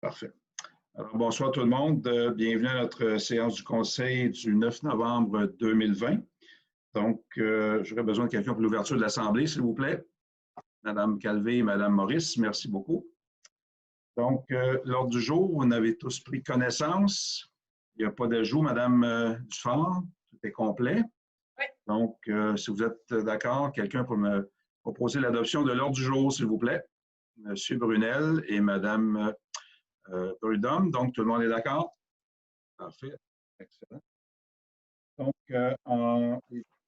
Parfait. Alors, bonsoir tout le monde. Bienvenue à notre séance du Conseil du 9 novembre 2020. Donc, j'aurais besoin de quelqu'un pour l'ouverture de l'Assemblée, s'il vous plaît. Madame Calvé et Madame Maurice, merci beaucoup. Donc, l'ordre du jour, vous en avez tous pris connaissance. Il n'y a pas d'ajout, Madame Dufort, tout est complet. Oui. Donc, si vous êtes d'accord, quelqu'un pour me proposer l'adoption de l'ordre du jour, s'il vous plaît. Monsieur Brunel et Madame Prudhomme. Donc, tout le monde est d'accord? Parfait. Excellent. Donc, en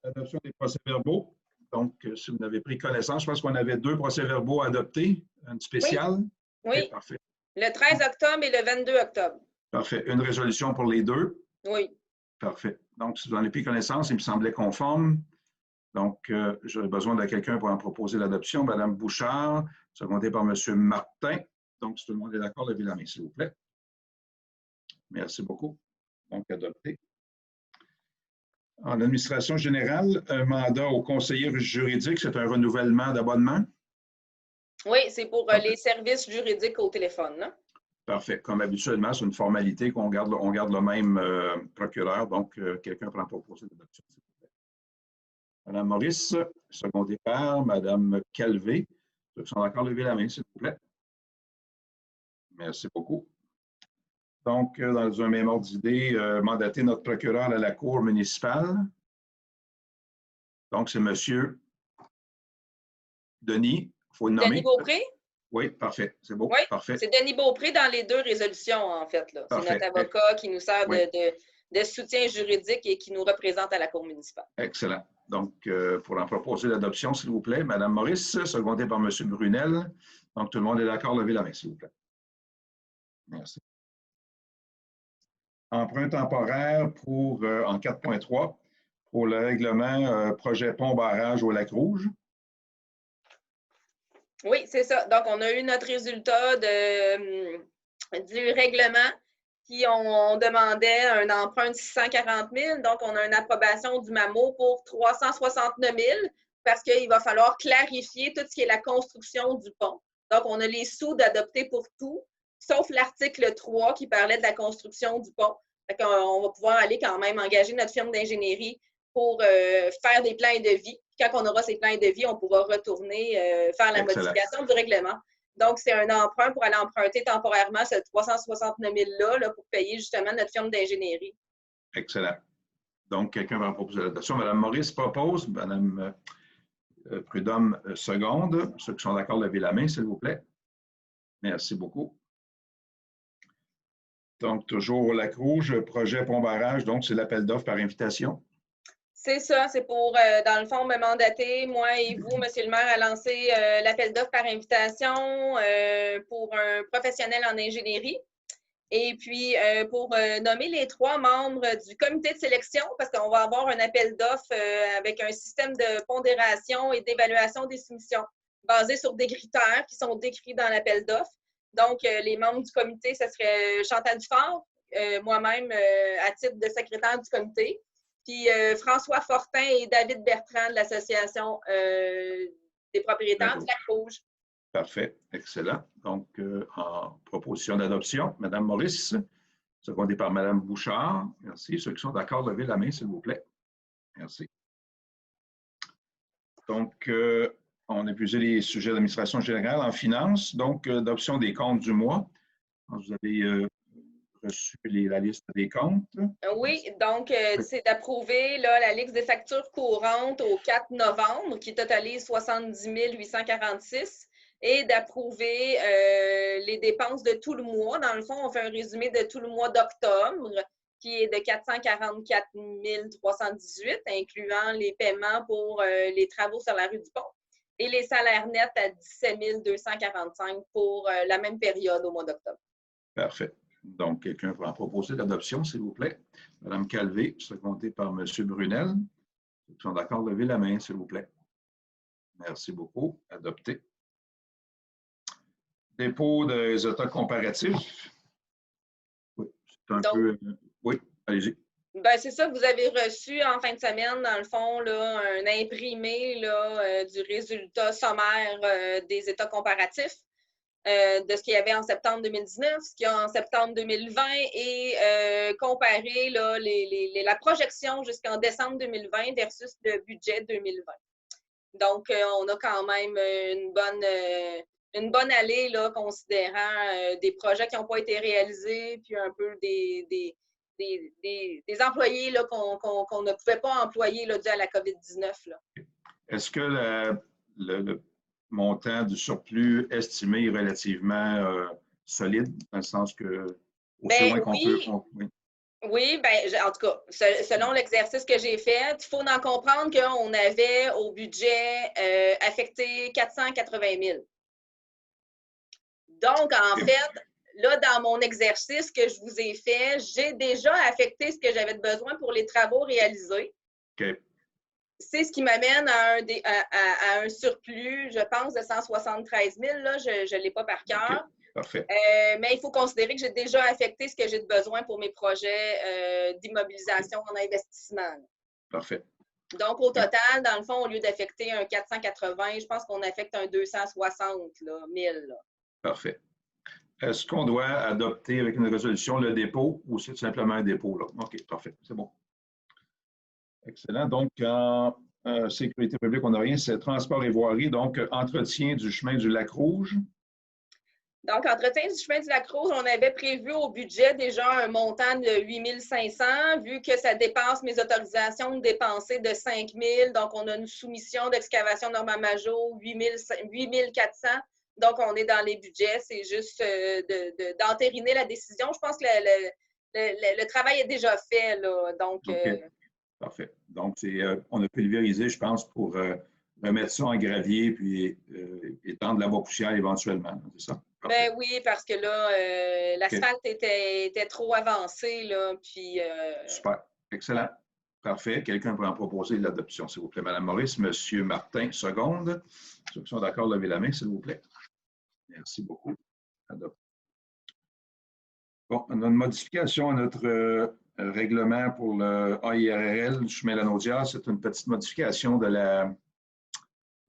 adoption des procès-verbaux. Donc, si vous n'avez pris connaissance, je pense qu'on avait 2 procès-verbaux à adopter, une spéciale. Oui. Okay, parfait. Le 13 octobre et le 22 octobre. Parfait. Une résolution pour les 2? Oui. Parfait. Donc, si vous en avez pris connaissance, il me semblait conforme. Donc, j'aurais besoin de quelqu'un pour en proposer l'adoption. Madame Bouchard, secondée par Monsieur Martin. Donc, si tout le monde est d'accord, levez la main, s'il vous plaît. Merci beaucoup. Donc, adopté. En administration générale, un mandat au conseiller juridique, c'est un renouvellement d'abonnement? Oui, c'est pour les services juridiques au téléphone. Là. Parfait. Comme habituellement, c'est une formalité qu'on garde, on garde le même procureur. Donc, quelqu'un prend proposer l'adoption, s'il vous plaît. Madame Maurice, secondé par Madame Calvé. Ceux qui sont d'accord, levez la main, s'il vous plaît. Merci beaucoup. Donc, dans un même ordre d'idée, mandater notre procureur à la Cour municipale. Donc, c'est Monsieur Denis, il faut le nommer. Denis Beaupré? Oui, parfait. C'est beau. Oui, parfait. C'est Denis Beaupré dans les 2 résolutions, en fait. C'est notre avocat qui nous sert oui. de soutien juridique et qui nous représente à la Cour municipale. Excellent. Donc, pour en proposer l'adoption, s'il vous plaît, Madame Maurice, secondée par Monsieur Brunel. Donc, tout le monde est d'accord, levez la main, s'il vous plaît. Merci. Emprunt temporaire pour, en 4.3 pour le règlement projet pont-barrage au Lac-Rouge. Oui, c'est ça. Donc, on a eu notre résultat du règlement qui on demandait un emprunt de 640 000. Donc, on a une approbation du MAMO pour 369 000 parce qu'il va falloir clarifier tout ce qui est la construction du pont. Donc, on a les sous d'adopter pour tout, sauf l'article 3 qui parlait de la construction du pont. Fait on va pouvoir aller quand même engager notre firme d'ingénierie pour faire des plans de vie. Quand on aura ces plans de vie, on pourra retourner faire la modification du règlement. Donc, c'est un emprunt pour aller emprunter temporairement ce 369 000 là, pour payer justement notre firme d'ingénierie. Excellent. Donc, quelqu'un va en proposer l'adoption. Madame Maurice propose, Madame Prudhomme seconde. Ceux qui sont d'accord, levez la main, s'il vous plaît. Merci beaucoup. Donc, toujours au Lac-Rouge, projet pont-barrage, donc c'est l'appel d'offres par invitation. C'est ça, c'est pour, dans le fond, me mandater, moi et vous, Monsieur le maire, à lancer l'appel d'offres par invitation pour un professionnel en ingénierie. Et puis, pour nommer les 3 membres du comité de sélection, parce qu'on va avoir un appel d'offres avec un système de pondération et d'évaluation des soumissions basé sur des critères qui sont décrits dans l'appel d'offres. Donc, les membres du comité, ce serait Chantal Dufort, moi-même à titre de secrétaire du comité, puis François Fortin et David Bertrand de l'Association des propriétaires du Lac-Rouge. Parfait, excellent. Donc, en proposition d'adoption, Madame Maurice, secondée par Madame Bouchard. Merci. Ceux qui sont d'accord, levez la main, s'il vous plaît. Merci. Donc, on a épuisé les sujets d'administration générale en finance. Donc, adoption des comptes du mois. Vous avez reçu la liste des comptes. Oui, donc c'est d'approuver la liste des factures courantes au 4 novembre qui totalise 70 846 et d'approuver les dépenses de tout le mois. Dans le fond, on fait un résumé de tout le mois d'octobre qui est de 444 318, incluant les paiements pour les travaux sur la rue du Pont et les salaires nets à 17 245 pour la même période au mois d'octobre. Parfait. Donc, quelqu'un va en proposer l'adoption, s'il vous plaît. Madame Calvé, secondée par M. Brunel. Ceux qui sont d'accord, levez la main, s'il vous plaît. Merci beaucoup. Adopté. Dépôt des états comparatifs. Oui, c'est un peu... Oui, allez-y. Ben, c'est ça, vous avez reçu en fin de semaine, dans le fond, là, un imprimé là, du résultat sommaire des états comparatifs. de ce qu'il y avait en septembre 2019, ce qu'il y a en septembre 2020 et comparer là, la projection jusqu'en décembre 2020 versus le budget 2020. Donc, on a quand même une bonne allée, là, considérant des projets qui n'ont pas été réalisés, puis un peu des employés là, qu'on ne pouvait pas employer là, dû à la COVID-19. Est-ce que le montant du surplus estimé est relativement solide, dans le sens que, aussi loin qu'on peut... Oui. Oui, en tout cas, selon l'exercice que j'ai fait, il faut en comprendre qu'on avait au budget affecté 480 000. Donc, en fait, là, dans mon exercice que je vous ai fait, j'ai déjà affecté ce que j'avais besoin pour les travaux réalisés. OK. C'est ce qui m'amène à un surplus, je pense, de 173 000. Là, je ne l'ai pas par cœur. Okay. Parfait. Mais il faut considérer que j'ai déjà affecté ce que j'ai besoin pour mes projets d'immobilisation en investissement. Parfait. Donc, au total, dans le fond, au lieu d'affecter un 480, je pense qu'on affecte un 260 000. Là. Parfait. Est-ce qu'on doit adopter avec une résolution le dépôt ou c'est simplement un dépôt? Là? OK, parfait. C'est bon. Excellent. Donc, en sécurité publique, on n'a rien. C'est transport et voirie. Donc, entretien du chemin du Lac-Rouge. Donc, entretien du chemin du Lac-Rouge, on avait prévu au budget déjà un montant de 8 500, vu que ça dépasse mes autorisations de dépenser de 5 000. Donc, on a une soumission d'excavation Norma Major, 8 400. Donc, on est dans les budgets. C'est juste d'entériner la décision. Je pense que le travail est déjà fait. Là. Donc, OK. Parfait. Donc, on a pulvérisé, je pense, pour remettre ça en gravier puis étendre la poussière éventuellement. C'est ça? Ben oui, parce que là, l'asphalte était trop avancé. Là, puis, Super. Excellent. Parfait. Quelqu'un peut en proposer l'adoption, s'il vous plaît. Madame Maurice, Monsieur Martin, seconde. Ceux qui sont d'accord, levez la main, s'il vous plaît. Merci beaucoup. Adopte. Bon, on a une modification à notre règlement pour le AIRRL du chemin Lanaudière. C'est une petite modification de la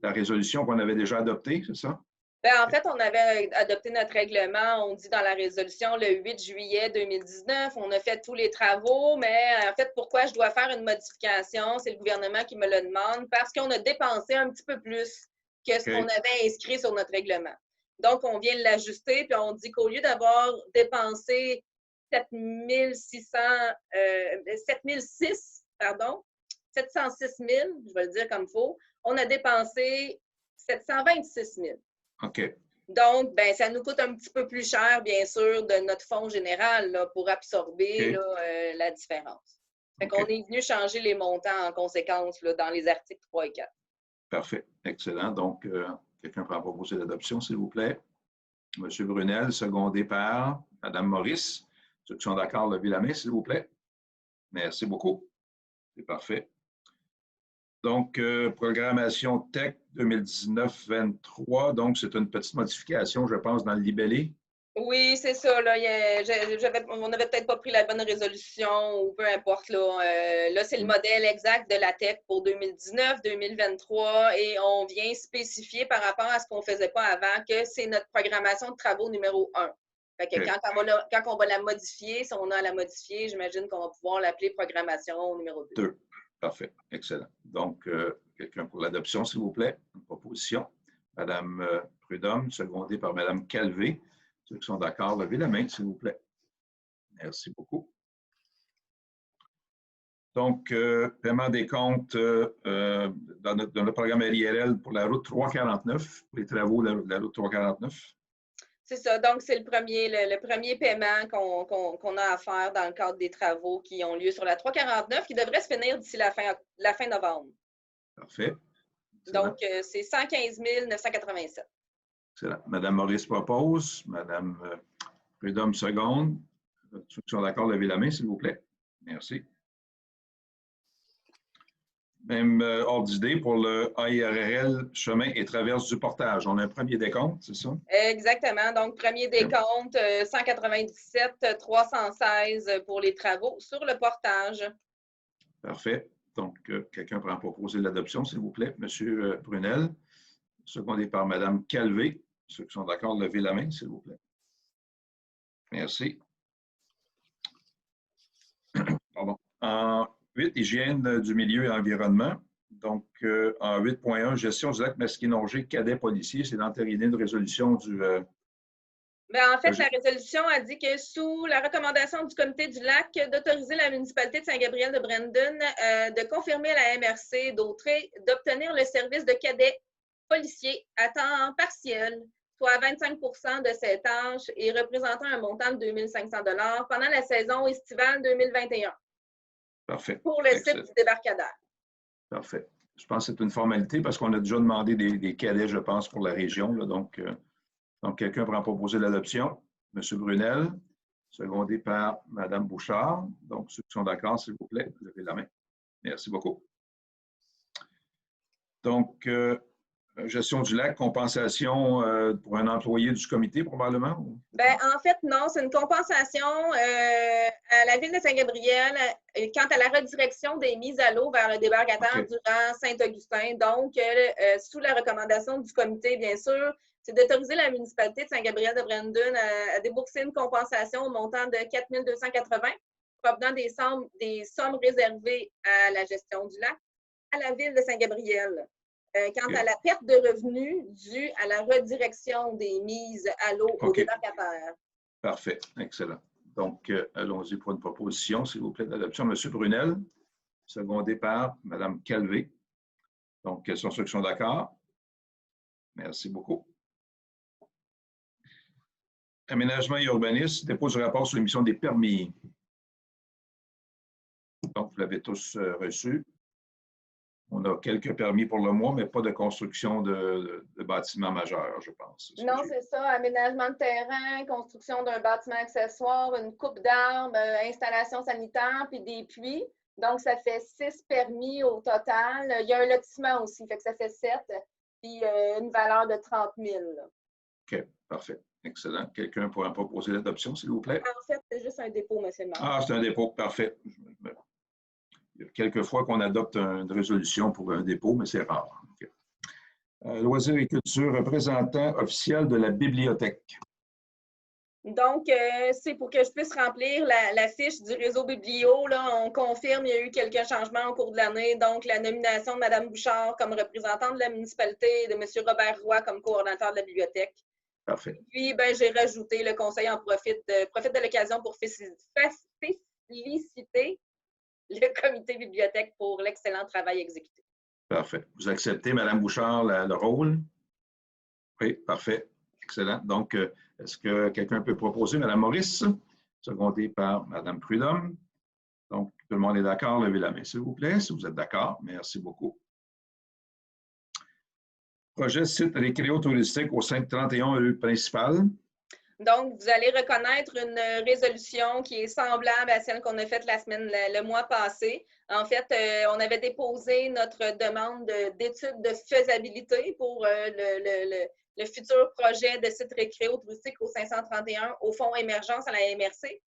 résolution qu'on avait déjà adoptée, c'est ça? En fait, on avait adopté notre règlement, on dit dans la résolution, le 8 juillet 2019. On a fait tous les travaux, mais en fait, pourquoi je dois faire une modification? C'est le gouvernement qui me le demande parce qu'on a dépensé un petit peu plus que ce qu'on avait inscrit sur notre règlement. Donc, on vient l'ajuster, puis on dit qu'au lieu d'avoir dépensé 706 000, je vais le dire comme il faut, on a dépensé 726 000. OK. Donc, ça nous coûte un petit peu plus cher, bien sûr, de notre fonds général là, pour absorber là, la différence. Fait qu'on est venu changer les montants en conséquence là, dans les articles 3 et 4. Parfait. Excellent. Donc, quelqu'un peut en proposer l'adoption, s'il vous plaît. Monsieur Brunel, secondé par Madame Maurice. Ceux qui sont d'accord, levez la main, s'il vous plaît. Merci beaucoup. C'est parfait. Donc, programmation TEC 2019-23. Donc, c'est une petite modification, je pense, dans le libellé. Oui, c'est ça. Là, on n'avait peut-être pas pris la bonne résolution ou peu importe. Là, c'est le modèle exact de la TEC pour 2019-2023 et on vient spécifier par rapport à ce qu'on ne faisait pas avant que c'est notre programmation de travaux numéro 1. Fait que quand on va la modifier, si on a à la modifier, j'imagine qu'on va pouvoir l'appeler programmation numéro 2. 2. Parfait. Excellent. Donc, quelqu'un pour l'adoption, s'il vous plaît. Une proposition. Madame Prudhomme, secondée par Madame Calvé. Ceux qui sont d'accord, levez la main, s'il vous plaît. Merci beaucoup. Donc, paiement des comptes dans le programme RIRL pour la route 349, pour les travaux de la route 349. C'est ça. Donc, c'est le premier paiement qu'on a à faire dans le cadre des travaux qui ont lieu sur la 349, qui devrait se finir d'ici la fin novembre. Parfait. Excellent. Donc, c'est 115 987. Excellent. Madame Maurice propose. Madame Prudhomme seconde. Ceux qui sont d'accord, levez la main, s'il vous plaît. Merci. Même ordre d'idée pour le AIRRL chemin et traverse du portage. On a un premier décompte, c'est ça? Exactement. Donc, premier décompte, 197 316 pour les travaux sur le portage. Parfait. Donc, quelqu'un pourra proposer l'adoption, s'il vous plaît. Monsieur Brunel, secondé par Madame Calvé. Ceux qui sont d'accord, levez la main, s'il vous plaît. Merci. Pardon. En 8, hygiène du milieu et environnement. Donc, en 8.1, gestion du lac Masquinongé, cadet policier, c'est d'entériner une résolution du... En fait, la résolution a dit que sous la recommandation du comité du lac d'autoriser la municipalité de Saint-Gabriel-de-Brandon de confirmer à la MRC d'Autrey d'obtenir le service de cadet policier à temps partiel, soit 25 de ses tâches et représentant un montant de 2 500 $ pendant la saison estivale 2021. Parfait. Pour le site du débarcadère. Parfait. Je pense que c'est une formalité parce qu'on a déjà demandé des cadets, je pense, pour la région. Là, donc, quelqu'un pourra proposer l'adoption. M. Brunel, secondé par Mme Bouchard. Donc, ceux qui sont d'accord, s'il vous plaît, levez la main. Merci beaucoup. Donc, gestion du lac, compensation pour un employé du comité, probablement? En fait, non. C'est une compensation à la Ville de Saint-Gabriel quant à la redirection des mises à l'eau vers le débarcadère durant Saint-Augustin. Donc, sous la recommandation du comité, bien sûr, c'est d'autoriser la municipalité de Saint-Gabriel-de-Brandon à débourser une compensation au montant de 4 280 provenant des sommes réservées à la gestion du lac à la Ville de Saint-Gabriel. Quant à la perte de revenus due à la redirection des mises à l'eau au débarcadère. Parfait, excellent. Donc, allons-y pour une proposition, s'il vous plaît, d'adoption. M. Brunel, secondé par Mme Calvé. Donc, quels sont ceux qui sont d'accord? Merci beaucoup. Aménagement et urbanisme, dépôt du rapport sur l'émission des permis. Donc, vous l'avez tous reçu. On a quelques permis pour le mois, mais pas de construction de bâtiments majeurs, je pense. Non, c'est ça. Aménagement de terrain, construction d'un bâtiment accessoire, une coupe d'arbres, installation sanitaire, puis des puits. Donc, ça fait 6 permis au total. Il y a un lotissement aussi, fait que ça fait 7, puis une valeur de 30 000. OK, parfait. Excellent. Quelqu'un pourra proposer l'adoption, s'il vous plaît? En fait, c'est juste un dépôt, M. le maire. Ah, c'est un dépôt, parfait. Il y a quelques fois qu'on adopte une résolution pour un dépôt, mais c'est rare. Okay. Loisirs et culture, représentant officiel de la bibliothèque. Donc, c'est pour que je puisse remplir la fiche du réseau Biblio. Là, on confirme qu'il y a eu quelques changements au cours de l'année. Donc, la nomination de Mme Bouchard comme représentante de la municipalité et de M. Robert Roy comme coordonnateur de la bibliothèque. Parfait. Puis, j'ai rajouté le conseil en profite de l'occasion pour féliciter le comité bibliothèque pour l'excellent travail exécuté. Parfait. Vous acceptez, Mme Bouchard, le rôle? Oui, parfait. Excellent. Donc, est-ce que quelqu'un peut proposer? Mme Maurice, secondée par Mme Prudhomme. Donc, tout le monde est d'accord? Levez la main, s'il vous plaît, si vous êtes d'accord. Merci beaucoup. Projet site récréo-touristique au 531 rue principale. Donc, vous allez reconnaître une résolution qui est semblable à celle qu'on a faite le mois passé. En fait, on avait déposé notre demande d'étude de faisabilité pour le futur projet de site récréo-touristique au 531 au fonds émergence à la MRC.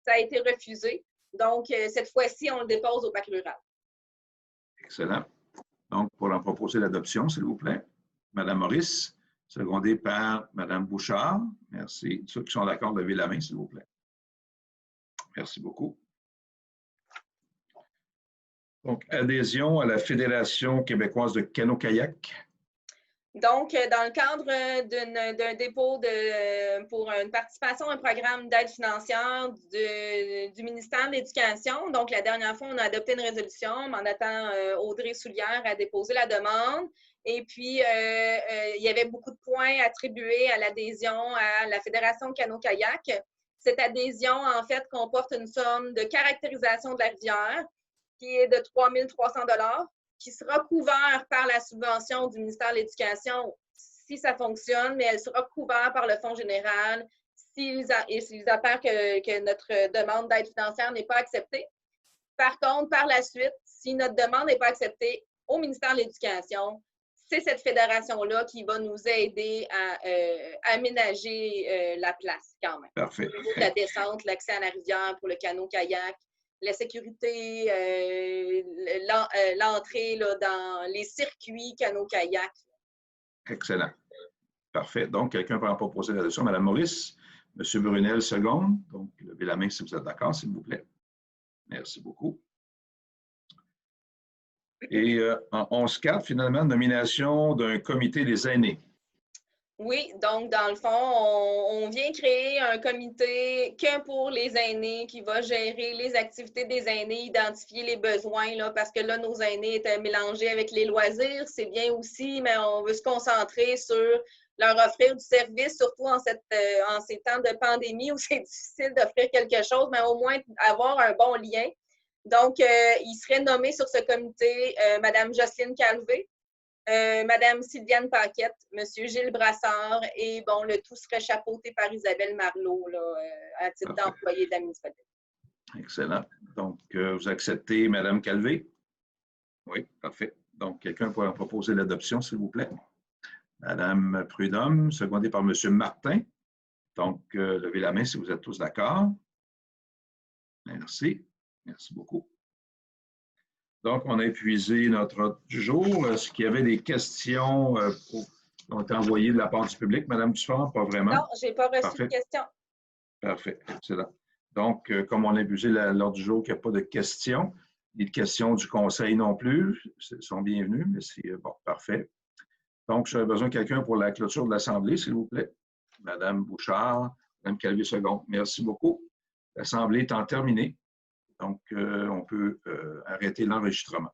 Ça a été refusé. Donc, cette fois-ci, on le dépose au Parc rural. Excellent. Donc, pour en proposer l'adoption, s'il vous plaît, Mme Maurice, secondée par Mme Bouchard. Merci. Ceux qui sont d'accord, levez la main, s'il vous plaît. Merci beaucoup. Donc, adhésion à la Fédération québécoise de canot-kayak. Donc, dans le cadre d'un dépôt pour une participation à un programme d'aide financière du ministère de l'Éducation, donc la dernière fois, on a adopté une résolution mandatant Audrey Soulière à déposer la demande. Et puis, il y avait beaucoup de points attribués à l'adhésion à la Fédération canot-kayak. Cette adhésion, en fait, comporte une somme de caractérisation de la rivière qui est de 3 300 $, qui sera couvert par la subvention du ministère de l'Éducation si ça fonctionne, mais elle sera couverte par le Fonds général s'ils appellent que notre demande d'aide financière n'est pas acceptée. Par contre, par la suite, si notre demande n'est pas acceptée au ministère de l'Éducation, c'est cette fédération-là qui va nous aider à aménager la place quand même. Parfait. Au niveau de la descente, l'accès à la rivière pour le canot-kayak, la sécurité, l'entrée dans les circuits canot-kayak. Excellent. parfait. Donc, quelqu'un peut en proposer l'adoption. Madame Maurice, M. Brunel, seconde. Donc, levez la main si vous êtes d'accord, s'il vous plaît. Merci beaucoup. Et en 11.4, finalement, nomination d'un comité des aînés. Oui, donc dans le fond, on vient créer un comité que pour les aînés qui va gérer les activités des aînés, identifier les besoins, là, parce que là, nos aînés étaient mélangés avec les loisirs, c'est bien aussi, mais on veut se concentrer sur leur offrir du service, surtout en ces temps de pandémie où c'est difficile d'offrir quelque chose, mais au moins avoir un bon lien. Donc, il serait nommé sur ce comité Mme Jocelyne Calvé, Madame Sylviane Paquette, Monsieur Gilles Brassard, et bon, le tout serait chapeauté par Isabelle Marleau, là, à titre d'employé de la municipalité. Excellent. Donc, vous acceptez Madame Calvé? Oui, parfait. Donc, quelqu'un pourrait en proposer l'adoption, s'il vous plaît. Madame Prudhomme, secondée par Monsieur Martin. Donc, levez la main si vous êtes tous d'accord. Merci. Merci beaucoup. Donc, on a épuisé notre ordre du jour. Est-ce qu'il y avait des questions qui ont été envoyées de la part du public? Madame Dufort, pas vraiment? Non, je n'ai pas reçu de questions. Parfait, excellent. Donc, comme on a épuisé l'ordre du jour, qu'il n'y a pas de questions, ni de questions du conseil non plus, ils sont bienvenus, mais c'est bon, parfait. Donc, j'aurais besoin de quelqu'un pour la clôture de l'Assemblée, s'il vous plaît. Madame Bouchard, Madame Calvé-Second, merci beaucoup. L'Assemblée étant terminée, donc on peut arrêter l'enregistrement.